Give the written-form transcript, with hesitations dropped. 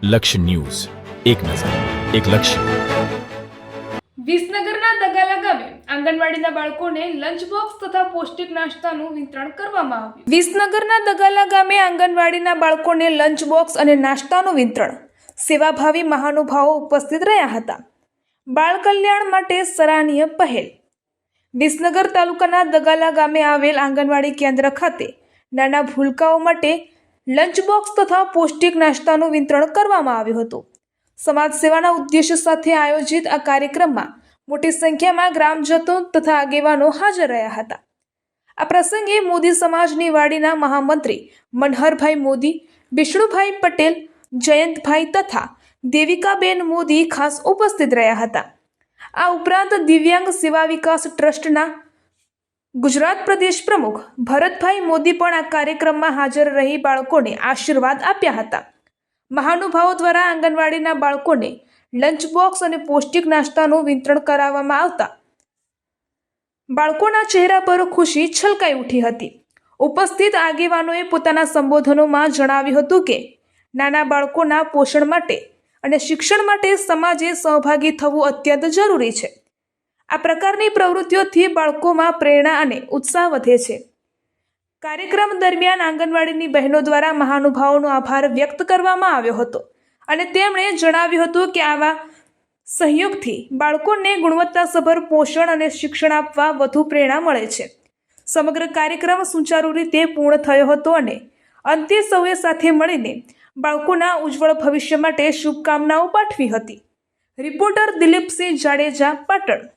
લક્ષ્ય ન્યૂઝ, એક નજર, એક લક્ષ્ય. વિસનગરના દગાલા ગામે આંગણવાડીના બાળકોને લંચ બોક્સ તથા પૌષ્ટિક નાસ્તાનું વિતરણ કરવામાં આવ્યું. વિસનગરના દગાલા ગામે આંગણવાડીના બાળકોને લંચ બોક્સ અને નાસ્તાનું વિતરણ સેવાભાવી મહાનુભાવો ઉપસ્થિત રહ્યા હતા. બાળ કલ્યાણ માટે સરાહનીય પહેલ. વિસનગર તાલુકાના દગાલા ગામે આવેલ આંગણવાડી કેન્દ્ર ખાતે નાના ભૂલકાઓ માટે લંચ બોક્સ તથા પૌષ્ટિક નાસ્તાનું વિતરણ કરવામાં આવ્યું હતું. સમાજ સેવાના ઉદ્દેશ્ય સાથે આયોજિત આ કાર્યક્રમમાં મોટી સંખ્યામાં ગ્રામજનો તથા આગેવાનો હાજર રહ્યા હતા. આ પ્રસંગે મોદી સમાજની વાડીના મહામંત્રી મનહરભાઈ મોદી, વિષ્ણુભાઈ પટેલ, જયંતભાઈ તથા દેવિકાબેન મોદી ખાસ ઉપસ્થિત રહ્યા હતા. આ ઉપરાંત દિવ્યાંગ સેવા વિકાસ ટ્રસ્ટના ગુજરાત પ્રદેશ પ્રમુખ ભરતભાઈ મોદી પણ આ કાર્યક્રમમાં હાજર રહી બાળકોને આશીર્વાદ આપ્યા હતા. મહાનુભાવો દ્વારા આંગણવાડીના બાળકોને લંચ બોક્સ અને પૌષ્ટિક નાસ્તાનું વિતરણ કરાવવામાં આવતા બાળકોના ચહેરા પર ખુશી છલકાઈ ઉઠી હતી. ઉપસ્થિત આગેવાનોએ પોતાના સંબોધનોમાં જણાવ્યું હતું કે નાના બાળકોના પોષણ માટે અને શિક્ષણ માટે સમાજે સહભાગી થવું અત્યંત જરૂરી છે. આ પ્રકારની પ્રવૃત્તિઓથી બાળકોમાં પ્રેરણા અને ઉત્સાહ વધે છે. કાર્યક્રમ દરમિયાન આંગણવાડીની બહેનો દ્વારા મહાનુભાવોનો આભાર વ્યક્ત કરવામાં આવ્યો હતો અને તેમણે જણાવ્યું હતું કે આવા સહયોગથી બાળકોને ગુણવત્તાસભર પોષણ અને શિક્ષણ આપવા વધુ પ્રેરણા મળે છે. સમગ્ર કાર્યક્રમ સુચારુ રીતે પૂર્ણ થયો હતો અને અંતે સૌએ સાથે મળીને બાળકોના ઉજ્જવળ ભવિષ્ય માટે શુભકામનાઓ પાઠવી હતી. રિપોર્ટર દિલીપસિંહ જાડેજા, પાટણ.